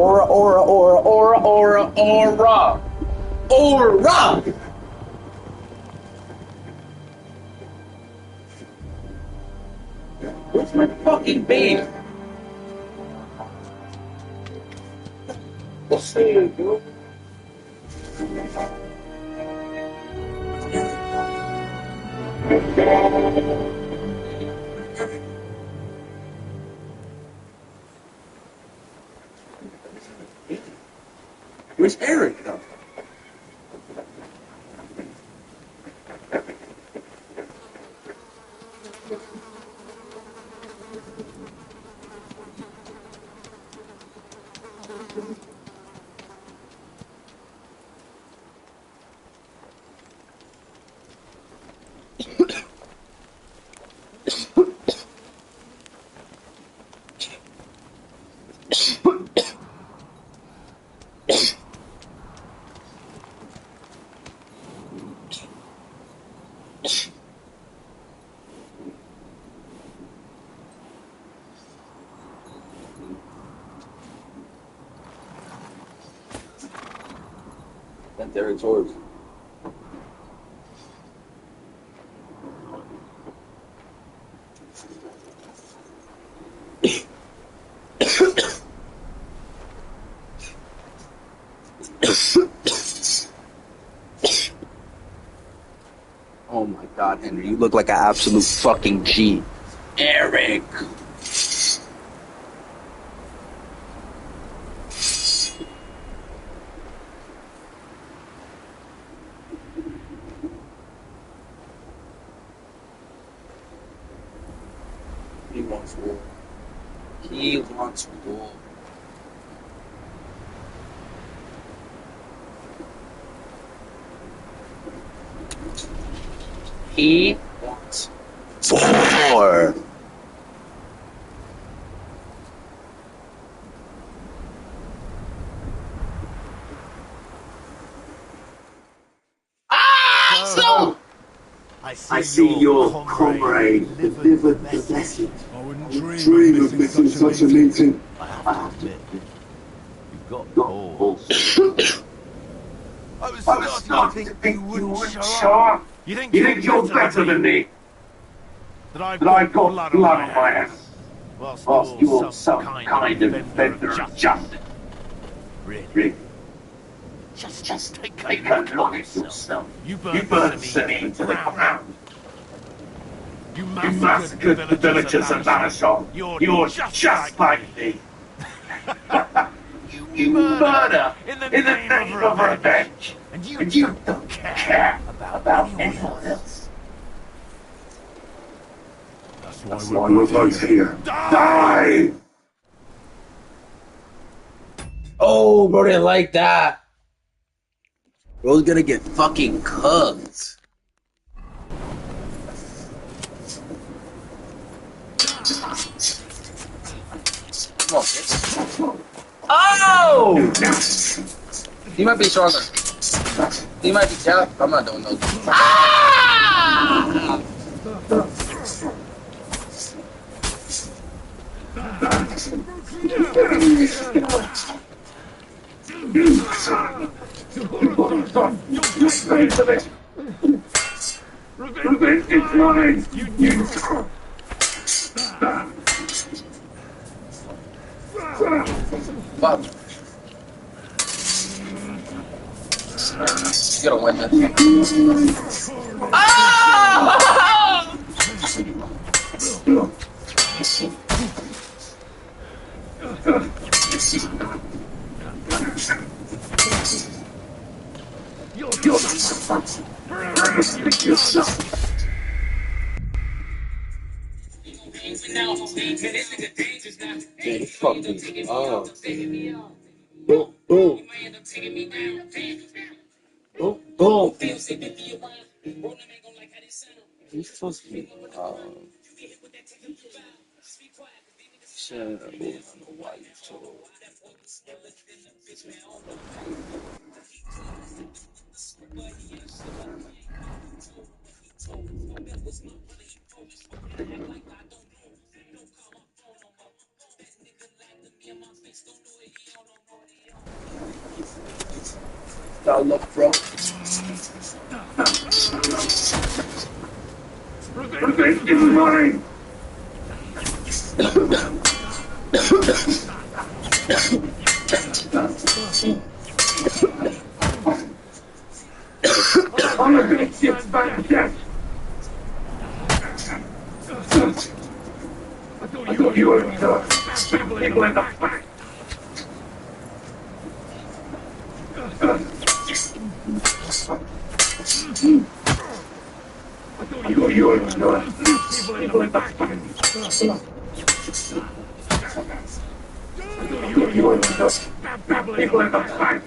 Aura, aura, aura, aura, aura, aura. Aura! Where's my fucking babe? What's saying, bro? Where's Eric, though? That Derek's horse. Oh my God, Henry, you look like an absolute fucking G. Eric! He wants war. He wants war. He wants war. Ah! I see your comrade delivered the message. I wouldn't dream of missing such a meeting. I have to admit, you've got balls. I was starting to think you wouldn't show up. You think you're better than me? That I've got blood on my hands. Whilst you're some kind of defender of justice. Really? Just take a look at yourself. You burned City to the ground. You massacred the villagers of Lanashon. You're just like me. You murder in the name of revenge. And you don't care about anyone else. That's why we're both here. Die! Oh, bro, didn't like that. Bro's gonna get fucking cooked. Come on, bitch. Oh! He might be stronger. He might be tough. I'm not doing those. Ah! Revenge is mine! You Fuck. You gotta win this. Ah! You're not so fun. Yourself. Dude, fucking oh. Boom, boom. Boom, boom. He's supposed to be shit, I don't know why you told. Now look, bro. Revenge is mine! I'm a big ship's back death! I thought you were people in the back! I thought you were people in the back! You are just people in the back.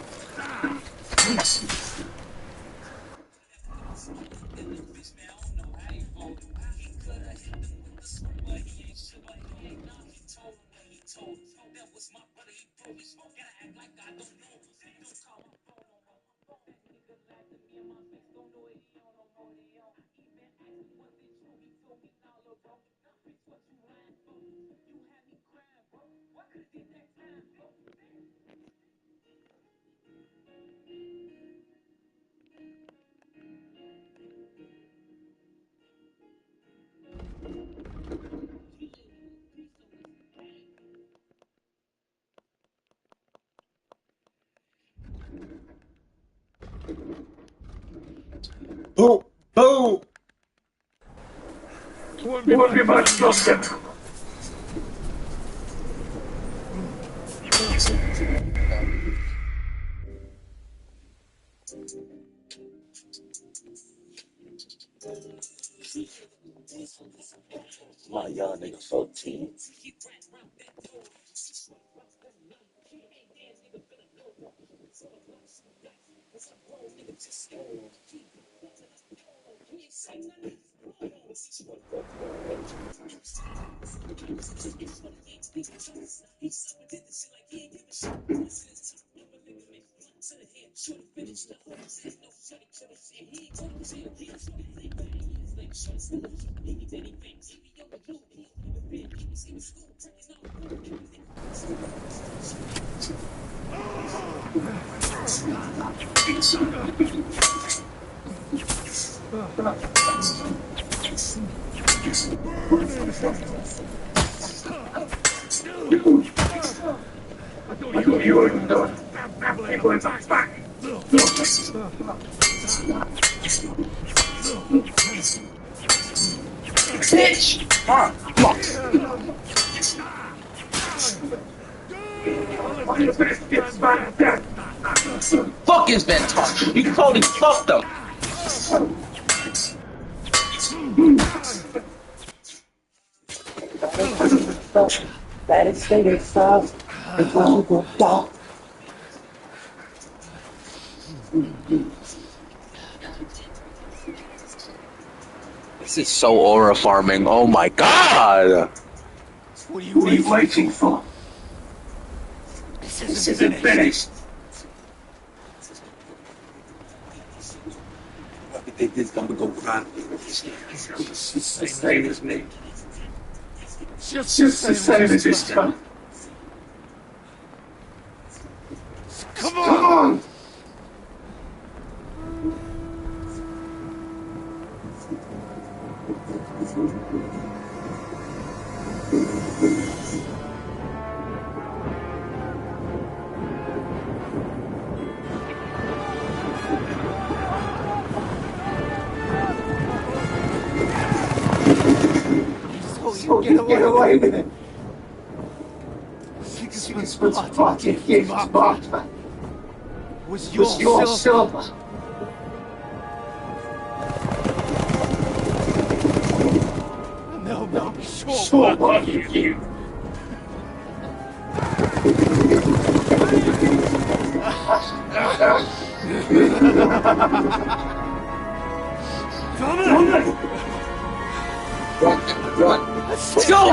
Boom! Boom! Won't be much longer. My young nigga 14. You are just people in the back. Bitch! Ah, fuck. It's back death. Fuck has been talking. You totally fucked them. That is stated fast. It's when you go dark. This is so aura farming. Oh my god! What are you waiting for? This isn't finished. I think this is gonna go fine. It's the same as me. Just the same as this time. Come on! So you get away with it. Six fucking gift spot. Was your silver. No, sure what you. Run! Let's go!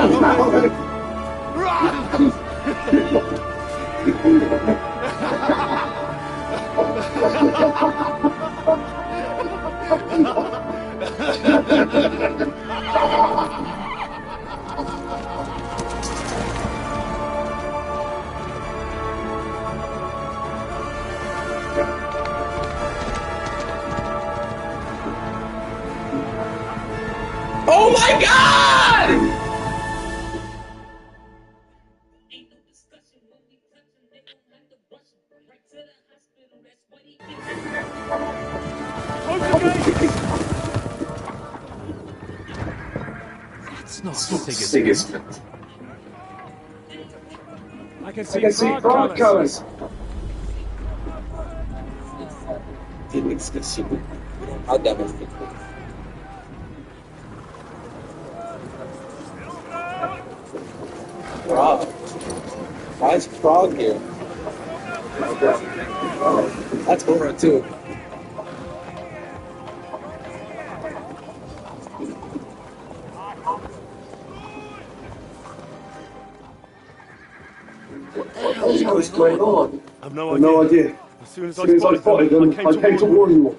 Oh my God! It's not Sigismund. I can I can see broad colors. I'll demonstrate. Prague. Why is Prague here? That's horror too. What is going on? I've no idea. As soon as I spotted them, I came to warn you.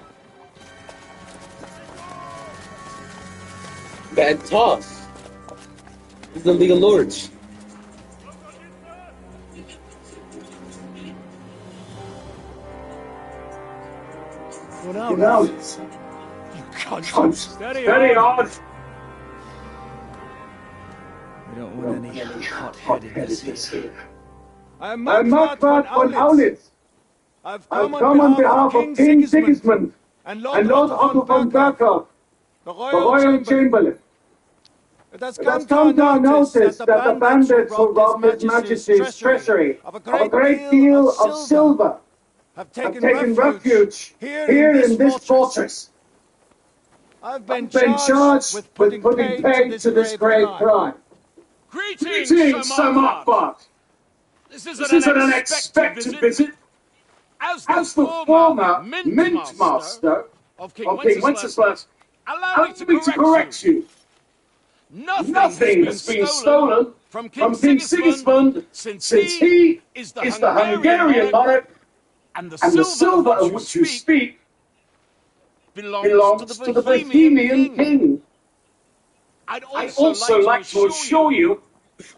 Bad toss. He's the League of Lords. Well, now, you cunt. Steady on. We don't want any hot-headedness here. I'm Mark von Aulitz. I've come on behalf of King Sigismund and Lord Otto von Berkhoff, the Royal Chamberlain. It has come to our notice that the bandits who robbed His Majesty's treasury of a great deal of silver have taken refuge here in this fortress. I've been charged with putting paid to this great crime. Greetings, Sir Markbart. This is an unexpected visit. As the former Mint Master of King Wenceslas, allow me to correct you. Nothing has been stolen from King Sigismund since he is the Hungarian monarch, and the silver of which you speak belongs to the Bohemian king. I'd also like to assure you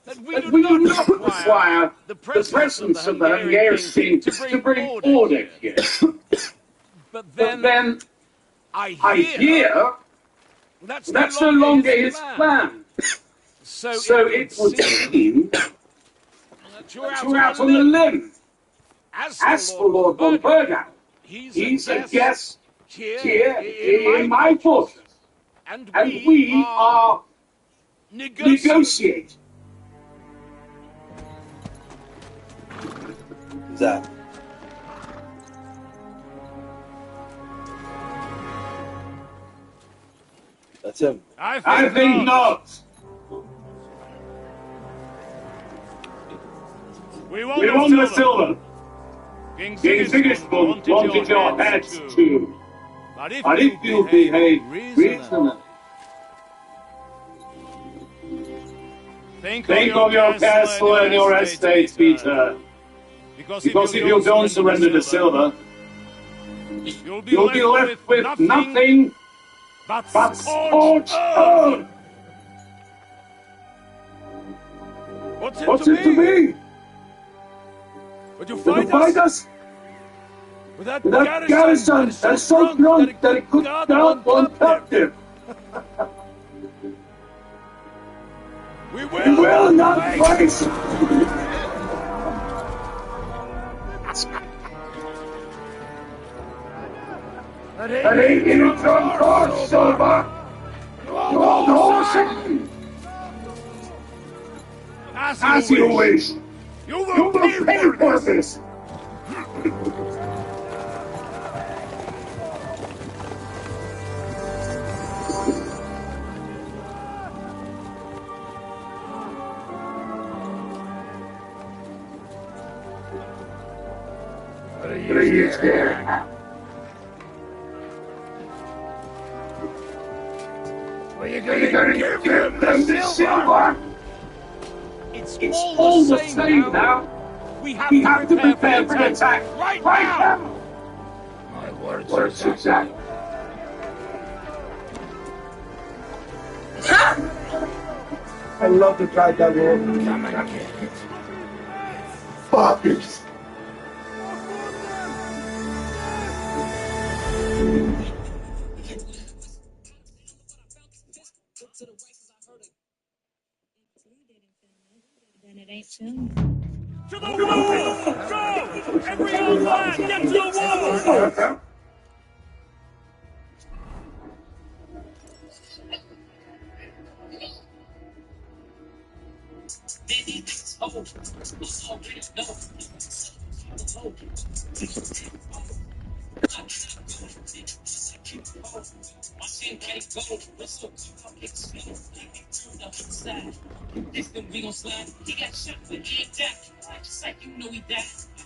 that we do not require the presence of the Hungarian king to bring order here. But then I hear that's no longer his plan. So it would seem that you're out on the limb. As for Lord von Bergau, he's a guest here in my fortress, and we are negotiating. Who's that? That's him. I think not. We want the silver. King Sigismund wanted your heads too. But if you behave reasonably, think of your castle and your estate, Peter. Because if you don't surrender the silver, you'll be left with nothing but scorched earth. What's it to be? Would you fight us? With that garrison that's so drunk that it could down one captive. We will not fight! That ain't in your course, Silver! You old horse! As you wish! You will pay for this! What are you scared? Are you gonna give them the silver? It's all the same now. We have to prepare for the attack right now. My words are exact. I love to try that word. Come and get it. Fuckers. Then it ain't film. To the wall! Go! Every young lad, get to the wall! We gon' slide. He got shot, but he ain't died. Just like you know he died. I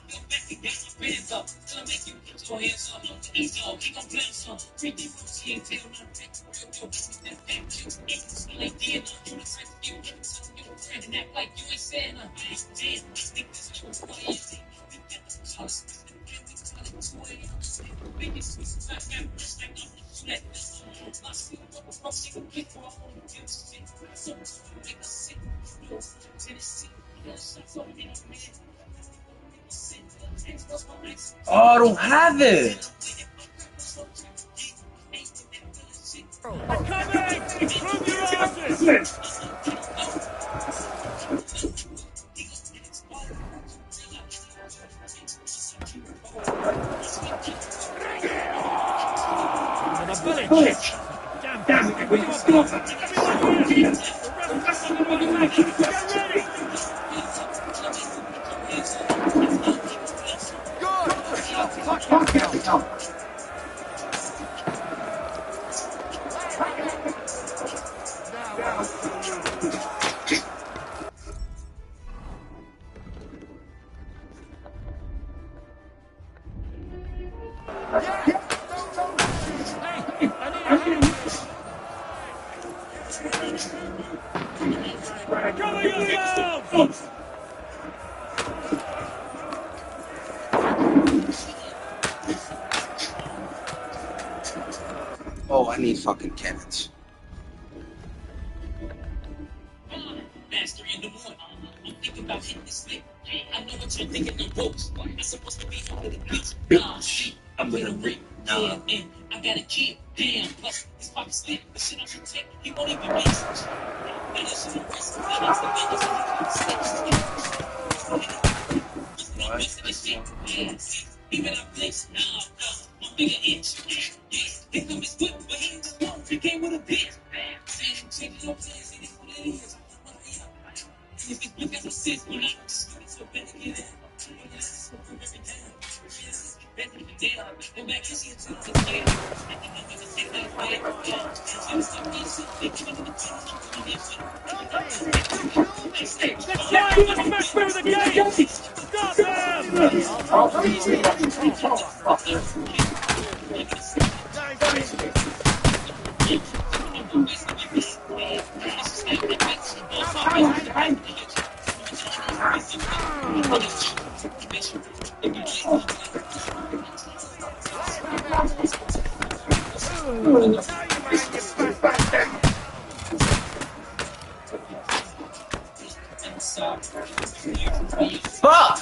feel back and got my bands up. Till I make you put your hands up. Easy, he gon' blame some. 3D roots, he ain't taking my back. Real dope, that back to still ain't dead. You the friend you. Telling your friend and act like you ain't saying nothing. Damn, I think this is what's going on. We got the colors. We tell it 2 a.m. Biggest sweets, I got rich like I'm that this my sweet rubber from she can get for all the gifts. So, make us sick. Oh, I don't have it. Coming! Move your asses! The village! Damn it! We stop! Everyone here! The rest of the village! Get ready! Fuck yourself. Cover yourselves! Oh, I need fucking cannons. Master in the morning. I'm thinking about hitting this thing. I know what you're thinking, the ropes. I'm supposed to be under the beach. Shit, I'm gonna rip. Yeah, and I got a kid. Damn, plus his pocket's slim. The shit I should take, he won't even make it. And I should have risked it. That's the business of the shit. Even I blitz, I'm bigger inch. They come as quick, but he ain't just one. He came with a bitch. Changing your plans, it is what it is. If you look at the sis, when I'm so better get in. Go back to see it to the kid. Let's smash through the gate! Stop Fuck!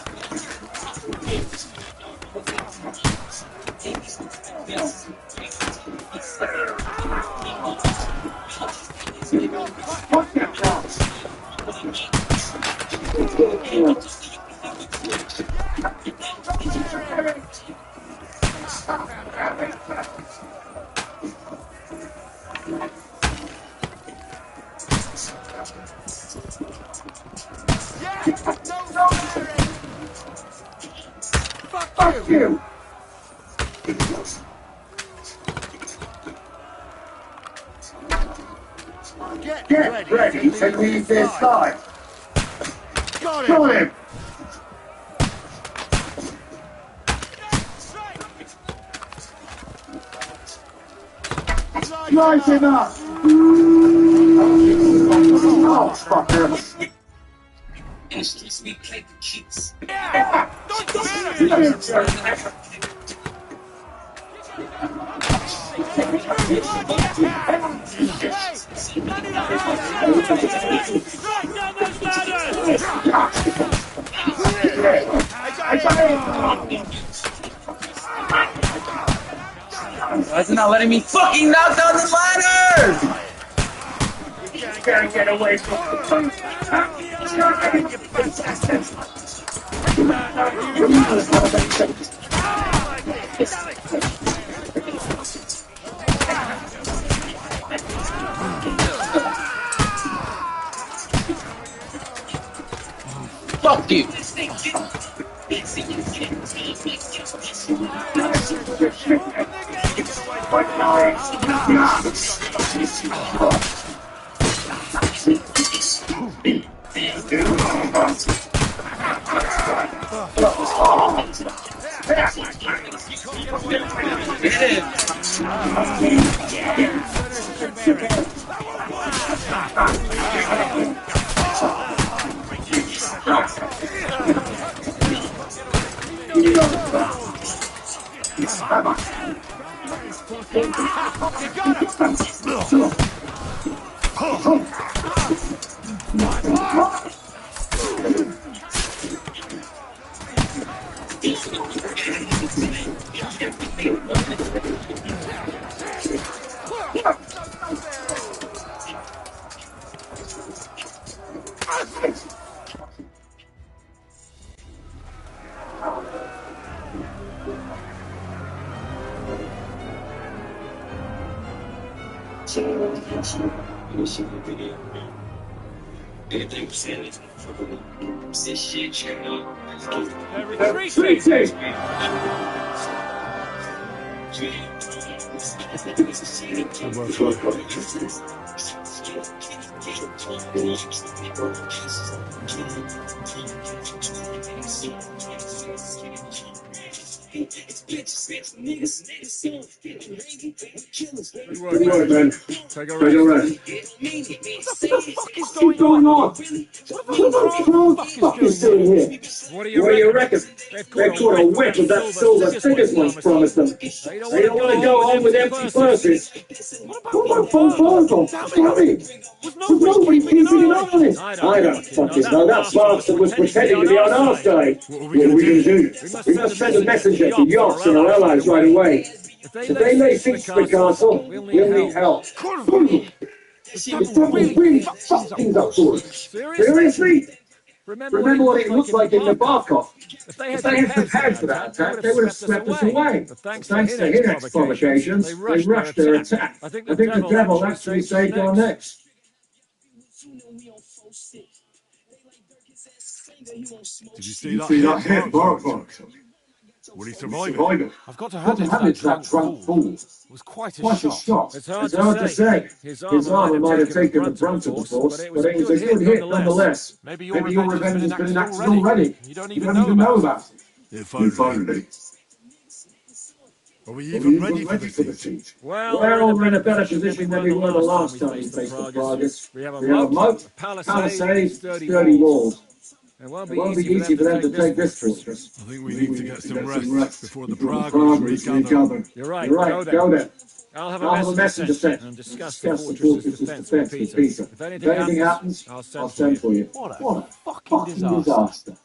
Fuck you! Get ready to leave this side. Got him! Nice enough! Oh, fucker! In the streets, we play for keeps. Yeah! Don't do it! Why is it not letting me fucking knock down the ladders? Can't get away from the Fuck you! retreat! Good work, man. Take a rest. What the fuck is going on? What the fuck is doing here? What do you reckon? They've caught a whiff of that silver Sigismund promised them. They don't want to go home with empty purses. What about full Virgil? Tell me. Was nobody keeping an eye on it? I don't fucking know. That bastard was pretending to be on our side. What are we going to do? We must send a messenger to Yox and our allies right away. If they lay siege to the castle, we'll need help. The devil really fucked things up for us. Seriously? Remember what it looked like in Nabarkov. If they had prepared for that attack, they would have swept us away. But thanks to Erick's provocations, they rushed their attack. I think the devil actually saved our necks. Did you see that hit, Bark? Will he survive it? I've got to hand it to that drunk fool. It was quite a shot. It's hard to say. His armor might have taken the brunt of the force, but it was a good hit nonetheless. Maybe your revenge has been enacted already. You don't even know about it. If only. Are we even ready for the siege? Well, we're in a better position than we were the last time we faced the Pragas. We have a moat, a palisade, sturdy walls. It won't be easy for them to take this fortress. I think we need to get some rest before the Pragas regather. You're right, go there. I'll have a messenger sent and discuss the fortress's defense with Peter. If anything happens, I'll send for you. What a fucking disaster.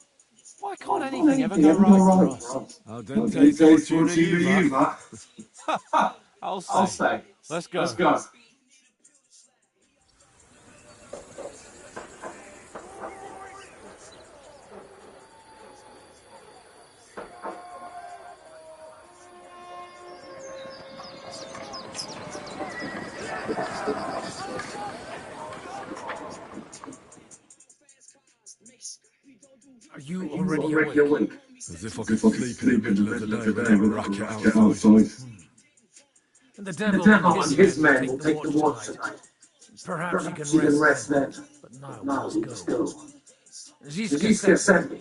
Why can't anything ever go right for us? I'll take fortune to you, that. I'll say. Let's go. Are you already awake? As if I could sleep in the middle of the day without a racket outside. And the devil and his men will take the watch tonight. Perhaps you can rest then. But now we must go. Ziska sent me.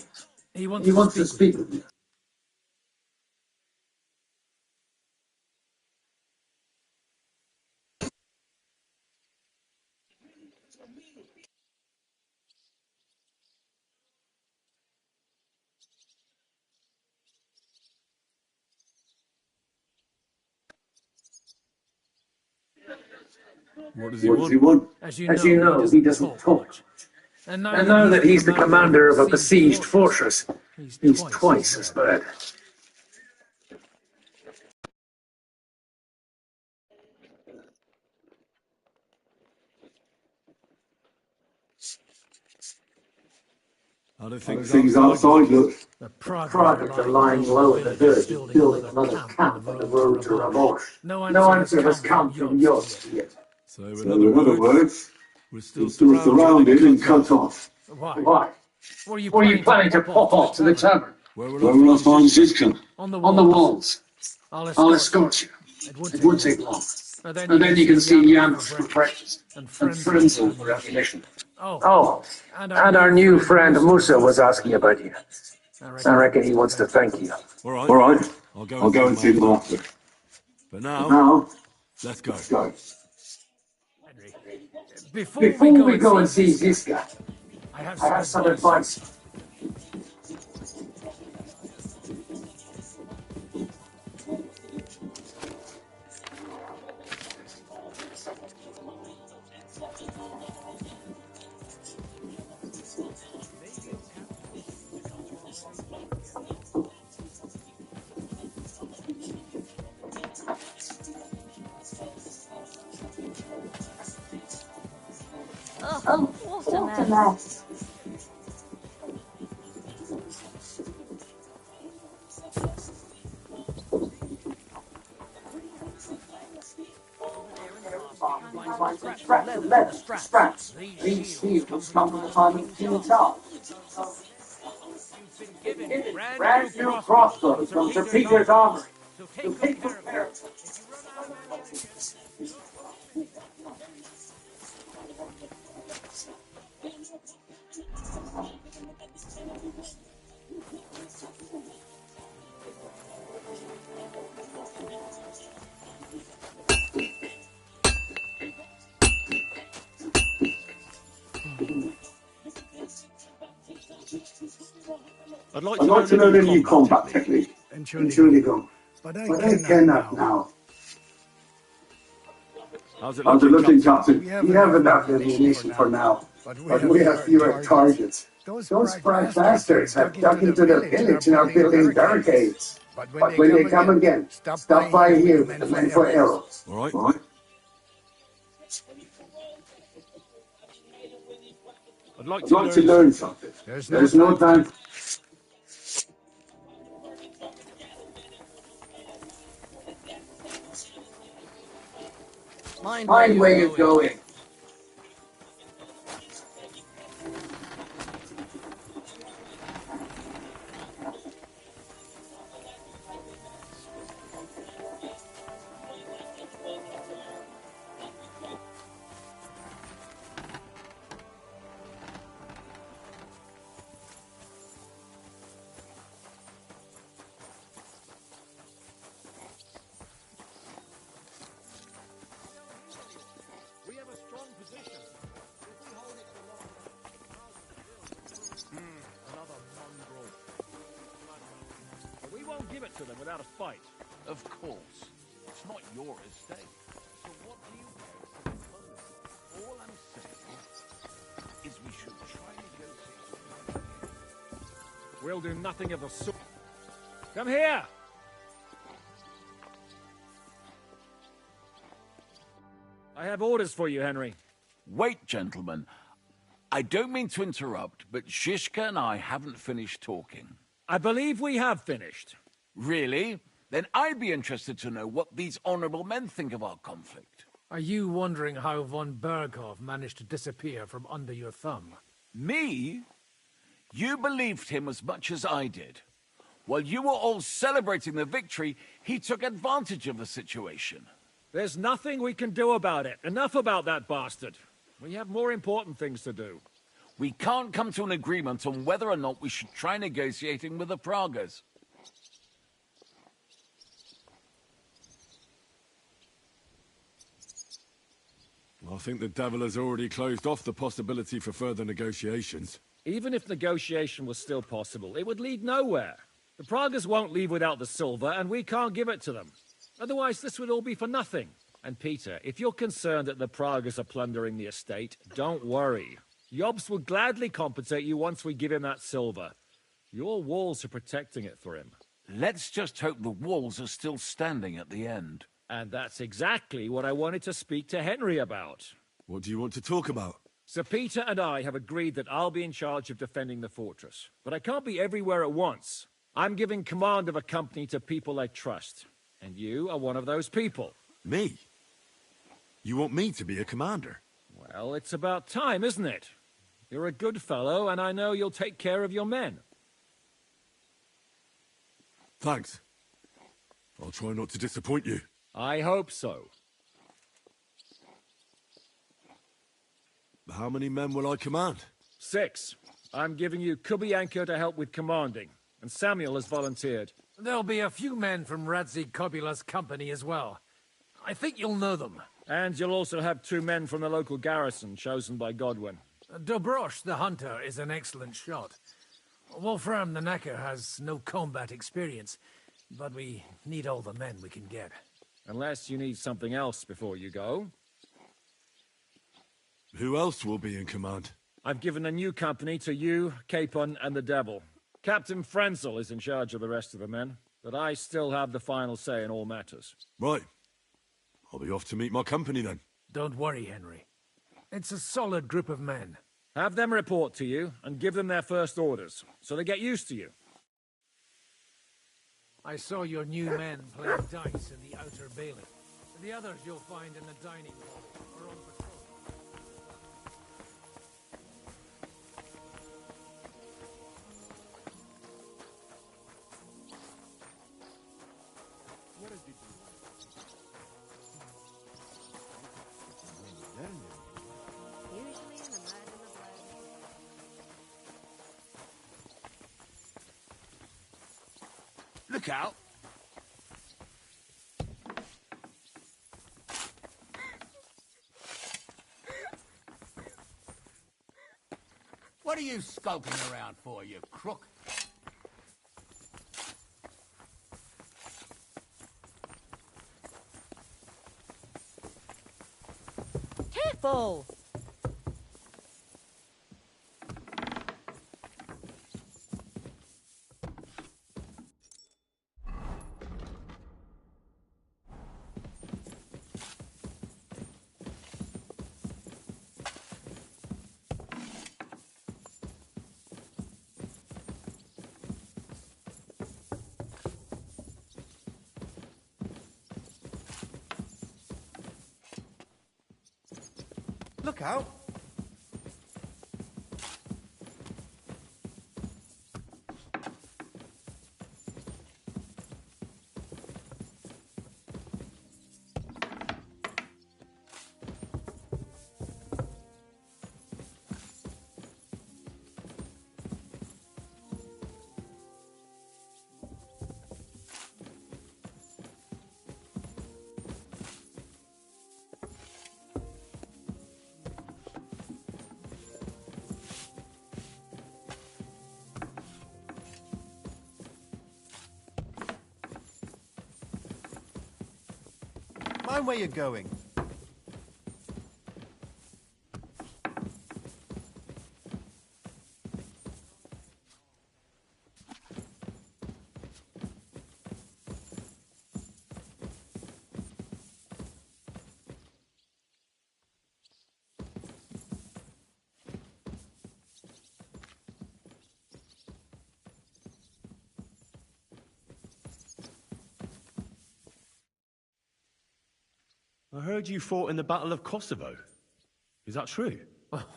He wants to speak with you. What does he want? As you know, he doesn't talk. And now that he's the commander of a besieged fortress, he's twice as bad. How do Things outside look. The Praguers are lying low in the village, building another camp on the road to Ravosh. No answer has come from Yost yet. So In other words, we're still surrounded and cut off. Why? What are you planning to pop off to the tavern? Where Where will I find Zizka? On the walls. I'll escort you. It won't take long. And then you can see Yams for breakfast. And Frenzel for ammunition. Oh, and our new friend Musa was asking about you. I reckon he wants to thank you. All right. I'll go and see them after. But now, let's go. Henry, before we go and see Zizka, I have some advice. Oh, what a mess. Straps. These shields come from the time of King Charles. Brand new crossbows from Sir Peter's armory. So take good care of them. I'd I'd like to learn a new combat technique. Truly go. But I can now. How's it How's it looking, looking, Captain? We have enough ammunition for now, but we have fewer targets. Those spry bastards have dug into the village and are building barricades. But when they come again, stop by here with the men for arrows. All right. I'd like to learn something. There's no time. Mind where you're going. We won't give it to them without a fight. Of course. It's not your estate. So what do you want? All I'm saying is we should try negotiating. We'll do nothing of the sort. Come here! I have orders for you, Henry. Wait, gentlemen. I don't mean to interrupt, but Shishka and I haven't finished talking. I believe we have finished. Really? Then I'd be interested to know what these honorable men think of our conflict. Are you wondering how von Berghoff managed to disappear from under your thumb? Me? You believed him as much as I did. While you were all celebrating the victory, he took advantage of the situation. There's nothing we can do about it. Enough about that bastard. We have more important things to do. We can't come to an agreement on whether or not we should try negotiating with the Pragas. I think the devil has already closed off the possibility for further negotiations. Even if negotiation was still possible, it would lead nowhere. The Pragas won't leave without the silver, and we can't give it to them. Otherwise, this would all be for nothing. And Peter, if you're concerned that the Pragas are plundering the estate, don't worry. Jobs will gladly compensate you once we give him that silver. Your walls are protecting it for him. Let's just hope the walls are still standing at the end. And that's exactly what I wanted to speak to Henry about. What do you want to talk about? Sir Peter and I have agreed that I'll be in charge of defending the fortress. But I can't be everywhere at once. I'm giving command of a company to people I trust. And you are one of those people. Me? You want me to be a commander? Well, it's about time, isn't it? You're a good fellow, and I know you'll take care of your men. Thanks. I'll try not to disappoint you. I hope so. How many men will I command? 6. I'm giving you Kubianka to help with commanding, and Samuel has volunteered. There'll be a few men from Radzi Kobula's company as well. I think you'll know them. And you'll also have 2 men from the local garrison, chosen by Godwin. Dobrosh the hunter is an excellent shot. Wolfram the Knacker has no combat experience, but we need all the men we can get. Unless you need something else before you go. Who else will be in command? I've given a new company to you, Capon, and the Devil. Captain Frenzel is in charge of the rest of the men, but I still have the final say in all matters. Right. I'll be off to meet my company then. Don't worry, Henry. It's a solid group of men. Have them report to you, and give them their first orders, so they get used to you. I saw your new men playing dice in the outer bailey. The others you'll find in the dining hall or on patrol. Usually in the mud and the blood. Look out! What are you skulking around for, you crook? Careful! Look out! Mind where you're going. I heard you fought in the Battle of Kosovo. Is that true?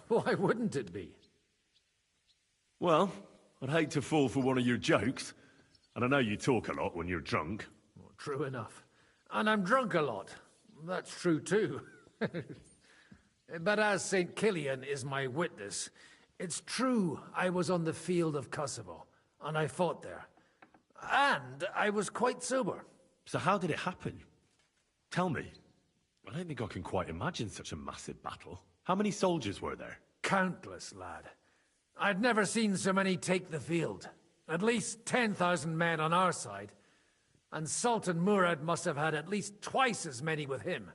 Why wouldn't it be? Well, I'd hate to fall for one of your jokes. And I know you talk a lot when you're drunk. Well, true enough. And I'm drunk a lot. That's true too. But as St. Killian is my witness, it's true I was on the field of Kosovo, and I fought there. And I was quite sober. So how did it happen? Tell me. I don't think I can quite imagine such a massive battle. How many soldiers were there? Countless, lad. I'd never seen so many take the field. At least 10,000 men on our side. And Sultan Murad must have had at least twice as many with him.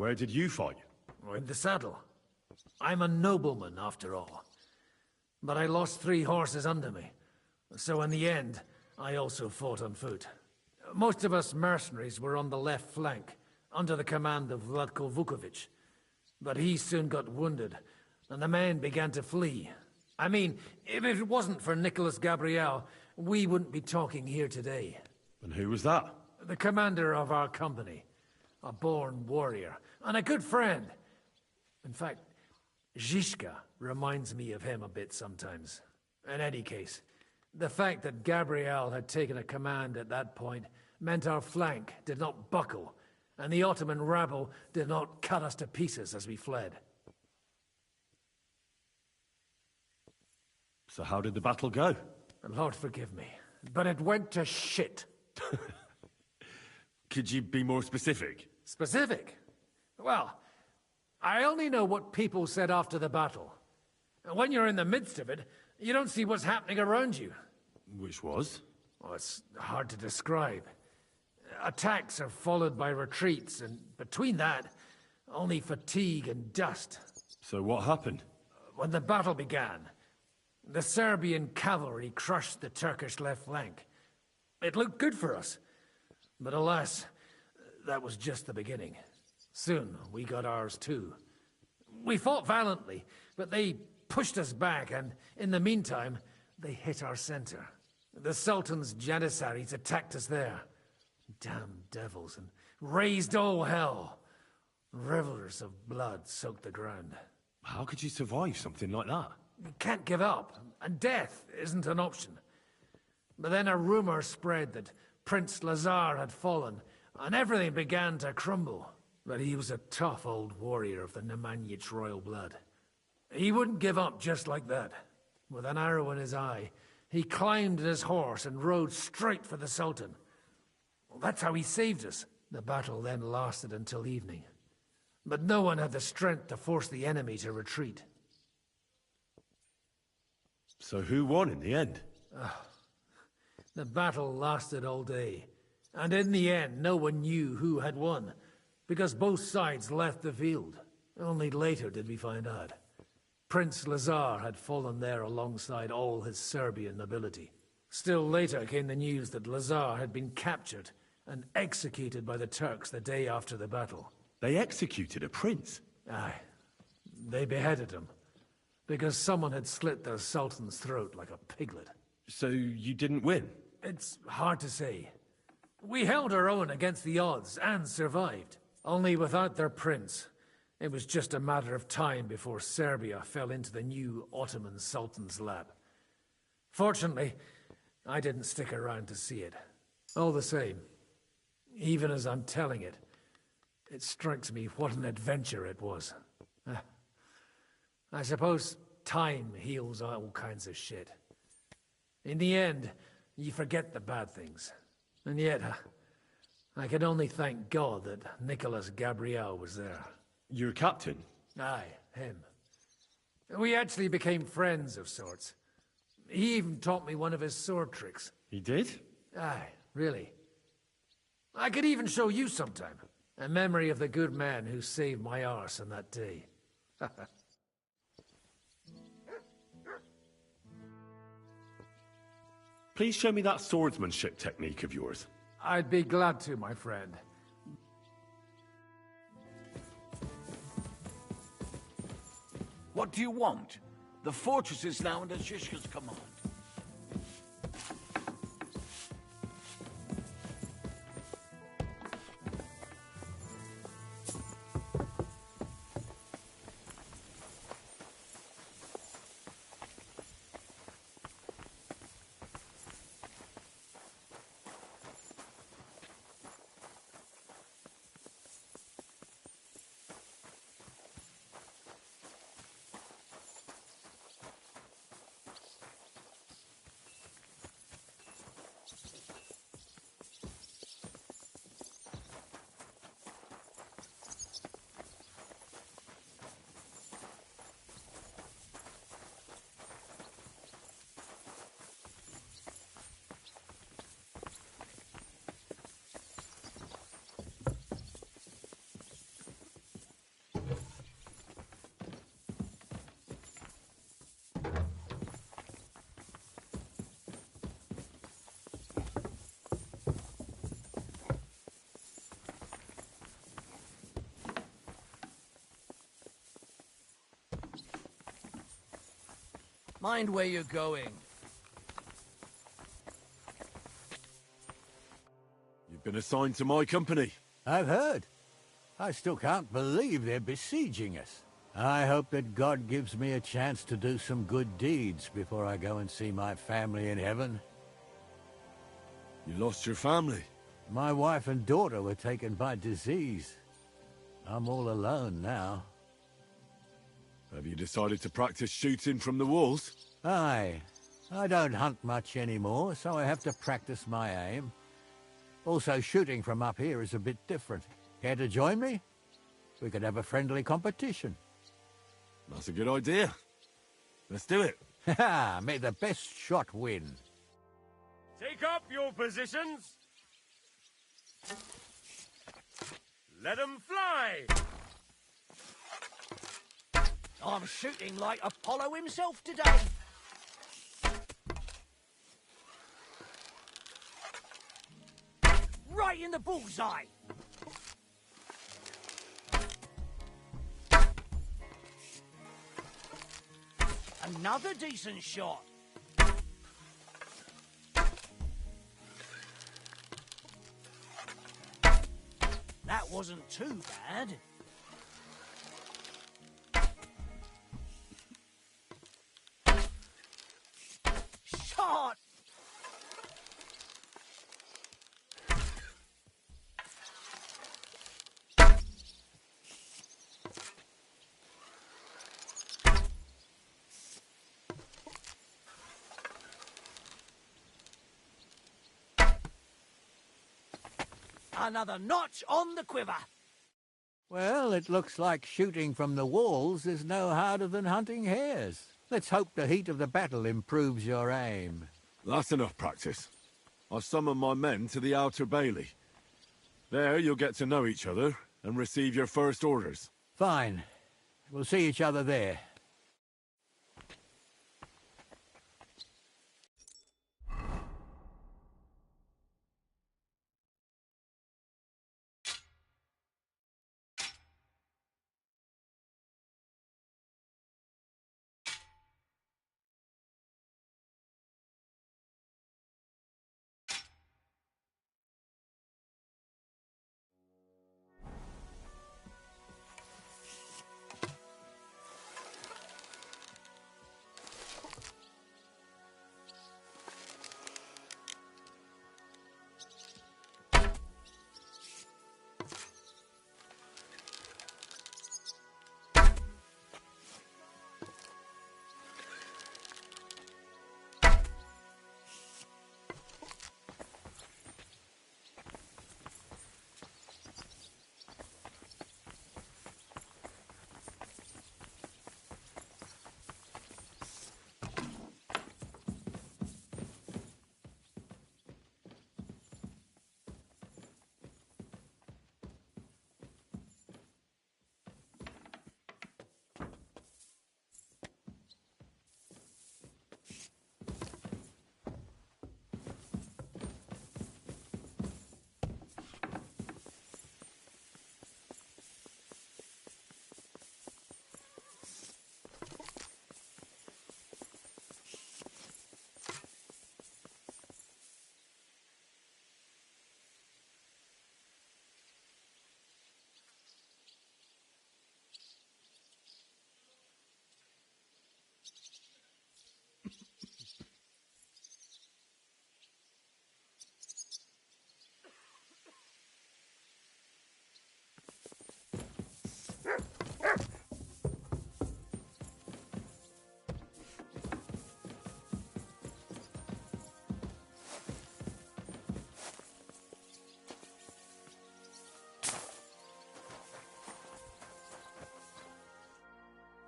where did you fight? In the saddle. I'm a nobleman, after all. But I lost 3 horses under me. So in the end, I also fought on foot. Most of us mercenaries were on the left flank, under the command of Vlatko Vukovic. But he soon got wounded, and the men began to flee. I mean, if it wasn't for Nicholas Gabriel, we wouldn't be talking here today. And who was that? The commander of our company. A born warrior, and a good friend. In fact, Zizka reminds me of him a bit sometimes. In any case, the fact that Gabriel had taken a command at that point meant our flank did not buckle, and the Ottoman rabble did not cut us to pieces as we fled. So how did the battle go? Lord forgive me, but it went to shit. Could you be more specific? Specific? Well, I only know what people said after the battle. And when you're in the midst of it, you don't see what's happening around you. Which was? Well, it's hard to describe. Attacks are followed by retreats, and between that, only fatigue and dust. So what happened? When the battle began, the Serbian cavalry crushed the Turkish left flank. It looked good for us. But alas, that was just the beginning. Soon, we got ours too. We fought valiantly, but they pushed us back, and in the meantime, they hit our center. The Sultan's Janissaries attacked us there. Damn devils, and raised all hell. Rivers of blood soaked the ground. How could you survive something like that? You can't give up, and death isn't an option. But then a rumor spread that Prince Lazar had fallen, and everything began to crumble. But he was a tough old warrior of the Nemanjic royal blood. He wouldn't give up just like that. With an arrow in his eye, he climbed his horse and rode straight for the Sultan. Well, that's how he saved us. The battle then lasted until evening. But no one had the strength to force the enemy to retreat. So who won in the end? The battle lasted all day. And in the end, no one knew who had won, because both sides left the field. Only later did we find out. Prince Lazar had fallen there alongside all his Serbian nobility. Still later came the news that Lazar had been captured and executed by the Turks the day after the battle. They executed a prince? Aye. They beheaded him, because someone had slit their Sultan's throat like a piglet. So you didn't win? It's hard to say. We held our own against the odds and survived. Only without their prince, it was just a matter of time before Serbia fell into the new Ottoman Sultan's lap. Fortunately, I didn't stick around to see it. All the same, even as I'm telling it, it strikes me what an adventure it was. I suppose time heals all kinds of shit. In the end, you forget the bad things. And yet, I can only thank God that Nicholas Gabriel was there. Your captain? Aye, him. We actually became friends of sorts. He even taught me one of his sword tricks. He did? Aye, really. I could even show you sometime. A memory of the good man who saved my arse on that day. Please show me that swordsmanship technique of yours. I'd be glad to, my friend. What do you want? The fortress is now under Shishka's command. Mind where you're going. You've been assigned to my company. I've heard. I still can't believe they're besieging us. I hope that God gives me a chance to do some good deeds before I go and see my family in heaven. You lost your family? My wife and daughter were taken by disease. I'm all alone now. Have you decided to practice shooting from the walls? Aye. I don't hunt much anymore, so I have to practice my aim. Also, shooting from up here is a bit different. Care to join me? We could have a friendly competition. That's a good idea. Let's do it. Ha! May the best shot win. Take up your positions. Let them fly. I'm shooting like Apollo himself today. Right in the bullseye. Another decent shot. That wasn't too bad. Shot! Another notch on the quiver. Well, it looks like shooting from the walls is no harder than hunting hares. Let's hope the heat of the battle improves your aim. That's enough practice. I've summoned my men to the outer bailey. There you'll get to know each other and receive your first orders. Fine. We'll see each other there.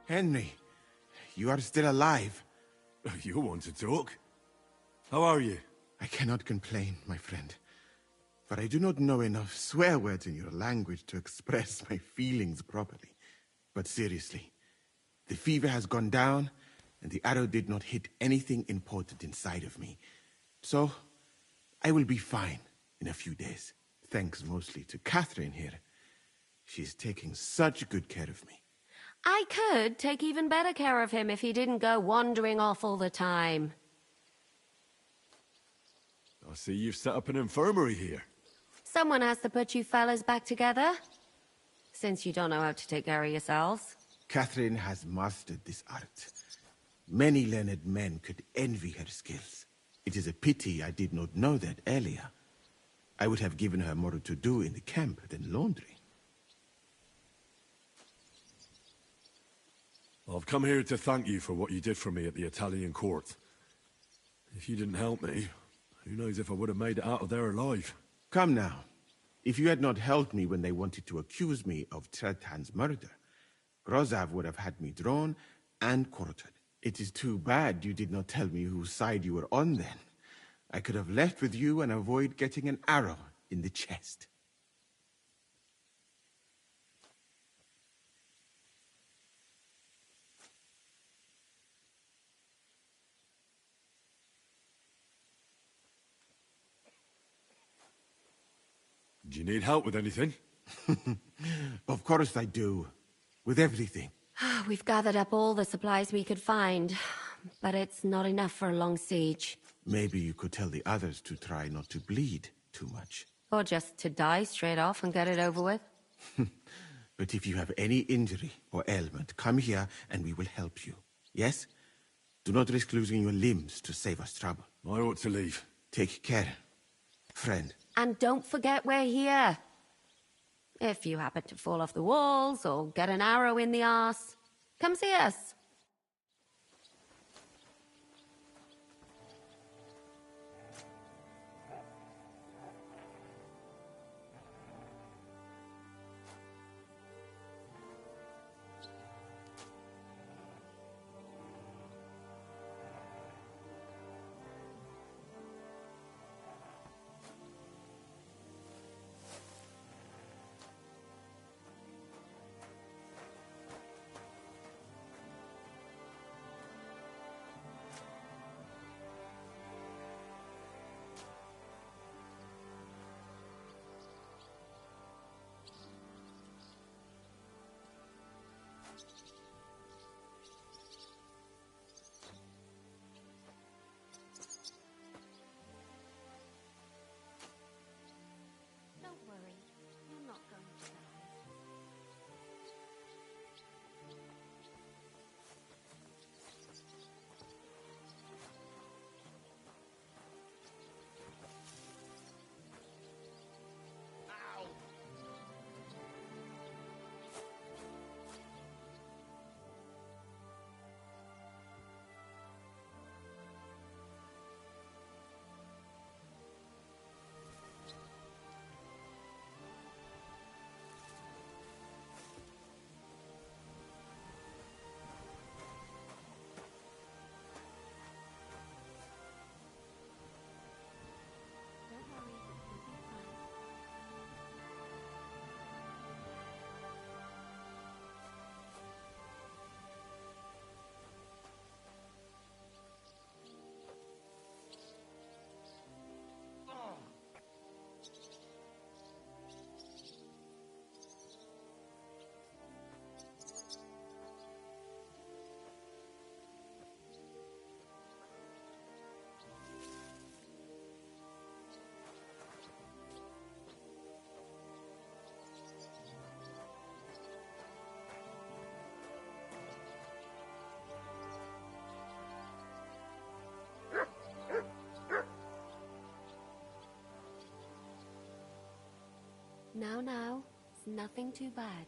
Henry, you are still alive. You want to talk? How are you? I cannot complain, my friend. For I do not know enough swear words in your language to express my feelings properly. But seriously, the fever has gone down, and the arrow did not hit anything important inside of me. So, I will be fine in a few days. Thanks mostly to Catherine here. She is taking such good care of me. I could take even better care of him if he didn't go wandering off all the time. I see you've set up an infirmary here. Someone has to put you fellas back together, since you don't know how to take care of yourselves. Catherine has mastered this art. Many learned men could envy her skills. It is a pity I did not know that earlier. I would have given her more to do in the camp than laundry. I've come here to thank you for what you did for me at the Italian court. If you didn't help me, who knows if I would have made it out of there alive. Come now. If you had not helped me when they wanted to accuse me of Tretan's murder, Grozav would have had me drawn and quartered. It is too bad you did not tell me whose side you were on then. I could have left with you and avoid getting an arrow in the chest. Do you need help with anything? Of course I do. With everything. We've gathered up all the supplies we could find, but it's not enough for a long siege. Maybe you could tell the others to try not to bleed too much. Or just to die straight off and get it over with. But if you have any injury or ailment, come here and we will help you. Yes? Do not risk losing your limbs to save us trouble. I ought to leave. Take care, friend. And don't forget we're here. If you happen to fall off the walls or get an arrow in the arse, come see us. Don't worry, you're not going to die. Now, it's nothing too bad.